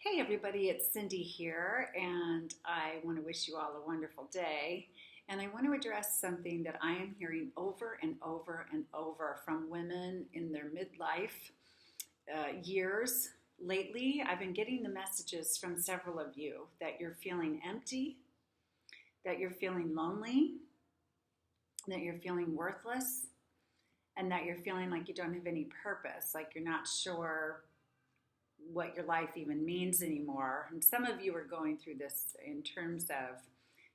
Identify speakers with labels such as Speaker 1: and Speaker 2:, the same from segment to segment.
Speaker 1: Hey everybody, it's Cindy here, and I want to wish you all a wonderful day. And I want to address something that I am hearing over and over and over from women in their midlife years. Lately, I've been getting the messages from several of you that you're feeling empty, that you're feeling lonely, that you're feeling worthless, and that you're feeling like you don't have any purpose, like you're not sure what your life even means anymore. And some of you are going through this in terms of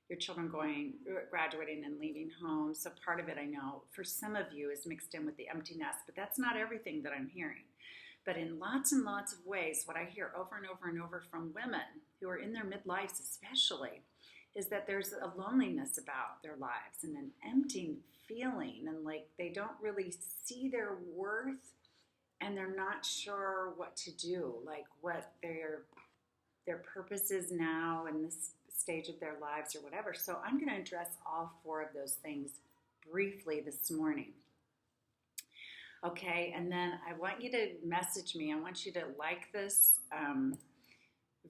Speaker 1: your children graduating and leaving home. So part of it, I know, for some of you is mixed in with the emptiness, but that's not everything that I'm hearing. But in lots and lots of ways, what I hear over and over and over from women who are in their midlives especially is that there's a loneliness about their lives and an empty feeling, and like they don't really see their worth, and they're not sure what to do, like what their purpose is now in this stage of their lives or whatever. So I'm going to address all four of those things briefly this morning. Okay, and then I want you to message me. I want you to like this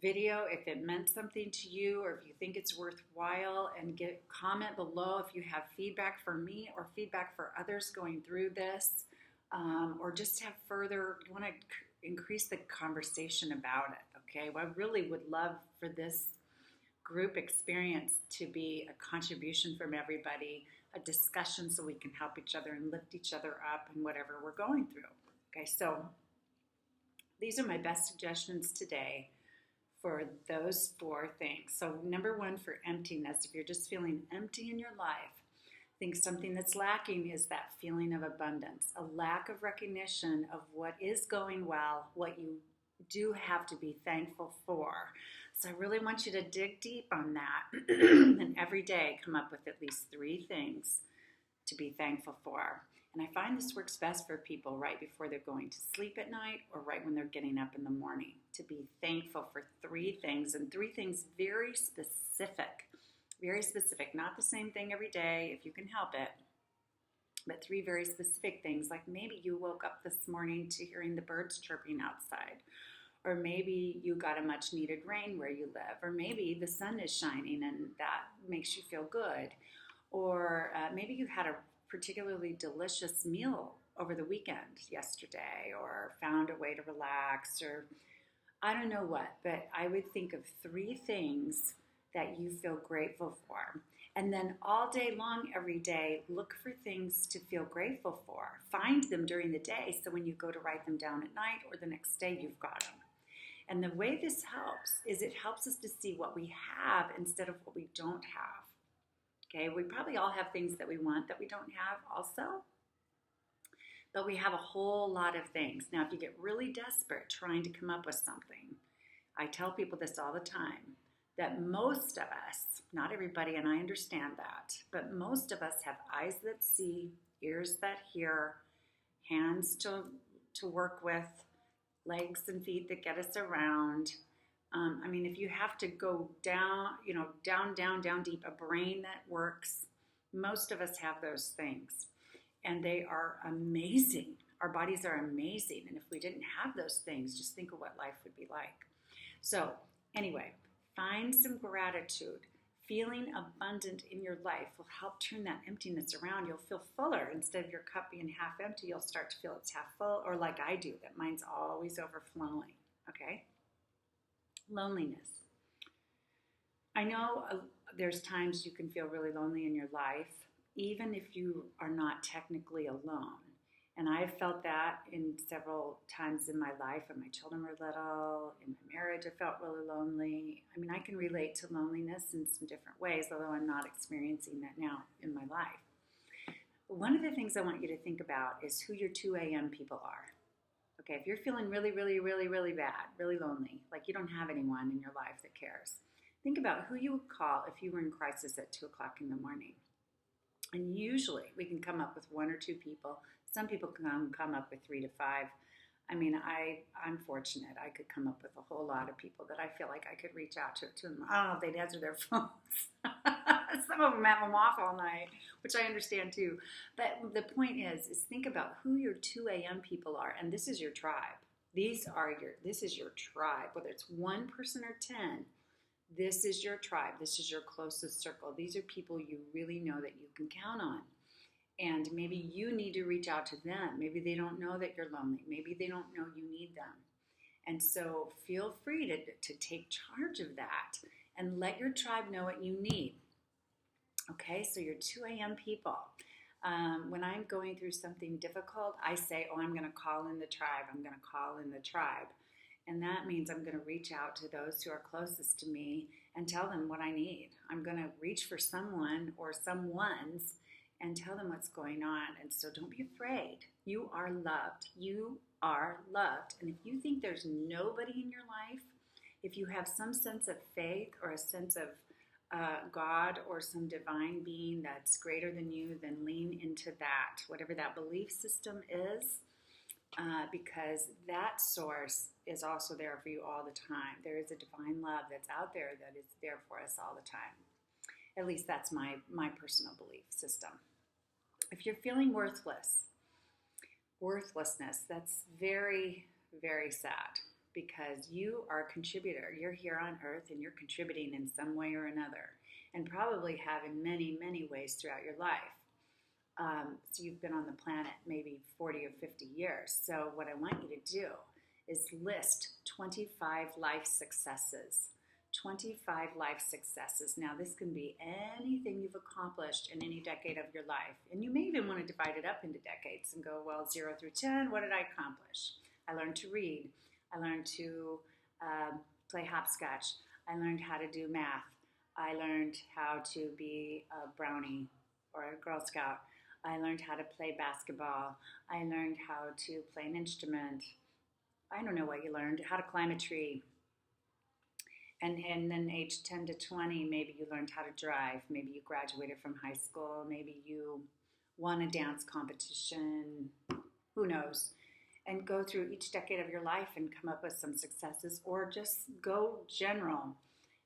Speaker 1: video if it meant something to you, or if you think it's worthwhile, and comment below if you have feedback for me or feedback for others going through this. Or just have you want to increase the conversation about it, okay? Well, I really would love for this group experience to be a contribution from everybody, a discussion so we can help each other and lift each other up in whatever we're going through. Okay, so these are my best suggestions today for those four things. So number one, for emptiness, if you're just feeling empty in your life, I think something that's lacking is that feeling of abundance, a lack of recognition of what is going well, what you do have to be thankful for. So I really want you to dig deep on that and every day come up with at least 3 things to be thankful for. And I find this works best for people right before they're going to sleep at night or right when they're getting up in the morning, to be thankful for 3 things, and 3 things very specific. Very specific, not the same thing every day if you can help it, but 3 very specific things, like maybe you woke up this morning to hearing the birds chirping outside, or maybe you got a much needed rain where you live, or maybe the sun is shining and that makes you feel good, or maybe you had a particularly delicious meal over the weekend yesterday, or found a way to relax, or I don't know what, but I would think of 3 things that you feel grateful for. And then all day long, every day, look for things to feel grateful for. Find them during the day, so when you go to write them down at night or the next day, you've got them. And the way this helps is it helps us to see what we have instead of what we don't have. Okay, we probably all have things that we want that we don't have also, but we have a whole lot of things. Now, if you get really desperate trying to come up with something, I tell people this all the time, that most of us, not everybody, and I understand that, but most of us have eyes that see, ears that hear, hands to work with, legs and feet that get us around. If you have to go down, down deep, a brain that works, most of us have those things, and they are amazing. Our bodies are amazing, and if we didn't have those things, just think of what life would be like. So anyway, find some gratitude. Feeling abundant in your life will help turn that emptiness around. You'll feel fuller. Instead of your cup being half empty, you'll start to feel it's half full, or like I do, that mine's always overflowing, okay? Loneliness. I know there's times you can feel really lonely in your life, even if you are not technically alone. And I've felt that in several times in my life. When my children were little, in my marriage, I felt really lonely. I can relate to loneliness in some different ways, although I'm not experiencing that now in my life. But one of the things I want you to think about is who your 2 a.m. people are. Okay, if you're feeling really, really, really, really bad, really lonely, like you don't have anyone in your life that cares, think about who you would call if you were in crisis at 2 o'clock in the morning. And usually we can come up with 1 or 2 people. Some people can come up with 3 to 5. I'm fortunate. I could come up with a whole lot of people that I feel like I could reach out to them. I don't know if they'd answer their phones. Some of them have them off all night, which I understand too. But the point is think about who your 2 a.m. people are, and this is your tribe. This is your tribe, whether it's one person or 10. This is your tribe. This is your closest circle. These are people you really know that you can count on. And maybe you need to reach out to them. Maybe they don't know that you're lonely. Maybe they don't know you need them. And so feel free to take charge of that and let your tribe know what you need. Okay, so your 2 a.m. people. When I'm going through something difficult, I say, oh, I'm going to call in the tribe. I'm going to call in the tribe. And that means I'm going to reach out to those who are closest to me and tell them what I need. I'm going to reach for someone or someone's and tell them what's going on. And so don't be afraid. You are loved. You are loved. And if you think there's nobody in your life, if you have some sense of faith or a sense of God or some divine being that's greater than you, then lean into that, whatever that belief system is, because that source is also there for you all the time. There is a divine love that's out there that is there for us all the time. At least that's my personal belief system. If you're feeling worthlessness, that's very, very sad, because you are a contributor. You're here on earth and you're contributing in some way or another, and probably have in many, many ways throughout your life. So you've been on the planet maybe 40 or 50 years. So what I want you to do is list 25 life successes. 25 life successes. Now, this can be anything you've accomplished in any decade of your life. And you may even want to divide it up into decades and go, well, 0 through 10, what did I accomplish? I learned to read. I learned to play hopscotch. I learned how to do math. I learned how to be a brownie or a Girl Scout. I learned how to play basketball. I learned how to play an instrument. I don't know what you learned. How to climb a tree. And then age 10 to 20, maybe you learned how to drive. Maybe you graduated from high school. Maybe you won a dance competition. Who knows? And go through each decade of your life and come up with some successes, or just go general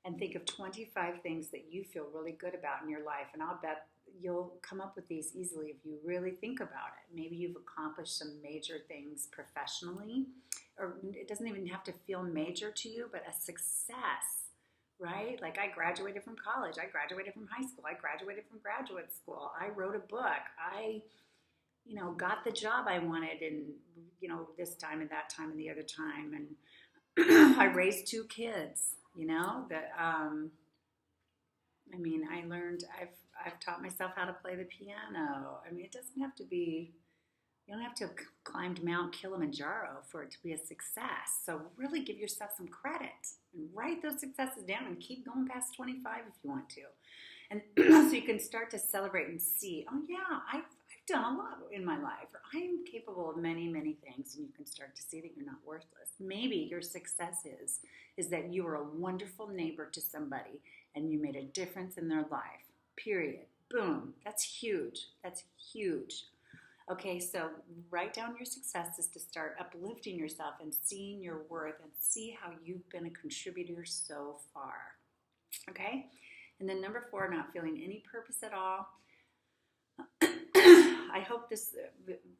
Speaker 1: and think of 25 things that you feel really good about in your life. And I'll bet you'll come up with these easily if you really think about it. Maybe you've accomplished some major things professionally, or it doesn't even have to feel major to you, but a success, right? Like I graduated from college. I graduated from high school. I graduated from graduate school. I wrote a book. I got the job I wanted in, this time and that time and the other time. And I raised 2 kids, that, I learned, I've taught myself how to play the piano. It doesn't have to be, you don't have to have climbed Mount Kilimanjaro for it to be a success. So really give yourself some credit and write those successes down and keep going past 25 if you want to. And so you can start to celebrate and see, oh yeah, I've done a lot in my life, or I am capable of many, many things, and you can start to see that you're not worthless. Maybe your success is that you were a wonderful neighbor to somebody and you made a difference in their life, period. Boom. That's huge. That's huge. Okay, so write down your successes to start uplifting yourself and seeing your worth and see how you've been a contributor so far. Okay? And then number 4, not feeling any purpose at all. I hope this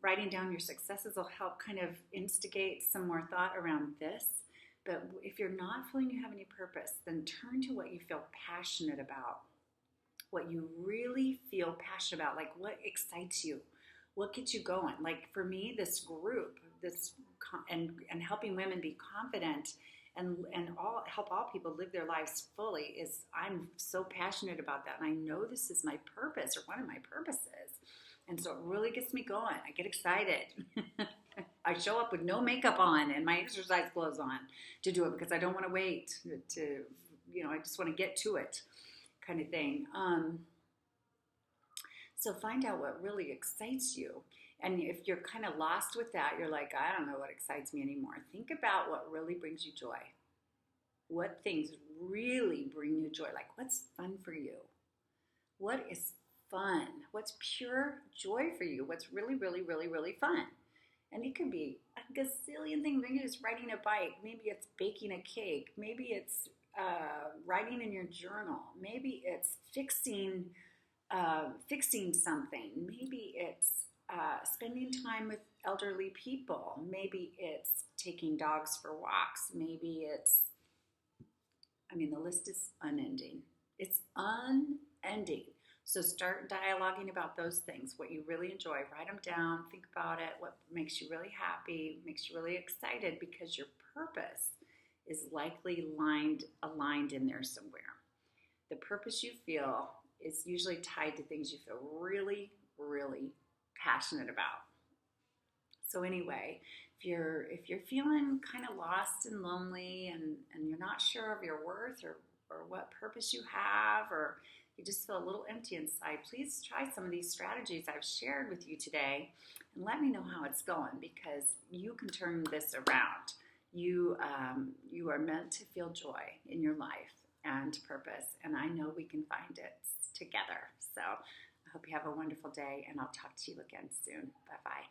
Speaker 1: writing down your successes will help kind of instigate some more thought around this. But if you're not feeling you have any purpose, then turn to what you feel passionate about, what you really feel passionate about, like what excites you, what gets you going. Like for me, this group, and helping women be confident and help all people live their lives fully I'm so passionate about that. And I know this is my purpose, or one of my purposes. And so it really gets me going. I get excited. I show up with no makeup on and my exercise clothes on to do it, because I don't want to wait to, I just want to get to it kind of thing. So find out what really excites you. And if you're kind of lost with that, you're like, I don't know what excites me anymore. Think about what really brings you joy. What things really bring you joy? Like, what's fun for you? What is fun? What's pure joy for you? What's really, really, really, really fun? And it could be a gazillion things. Maybe it's riding a bike. Maybe it's baking a cake. Maybe it's writing in your journal. Maybe it's fixing something. Maybe it's spending time with elderly people. Maybe it's taking dogs for walks. Maybe it's, I mean, the list is unending. It's unending. So start dialoguing about those things, what you really enjoy. Write them down, think about it, what makes you really happy, makes you really excited, because your purpose is likely aligned in there somewhere. The purpose you feel is usually tied to things you feel really, really passionate about. So anyway, if you're feeling kind of lost and lonely, and you're not sure of your worth, or what purpose you have, or you just feel a little empty inside, please try some of these strategies I've shared with you today and let me know how it's going, because you can turn this around. You are meant to feel joy in your life and purpose, and I know we can find it together. So I hope you have a wonderful day, and I'll talk to you again soon. Bye-bye.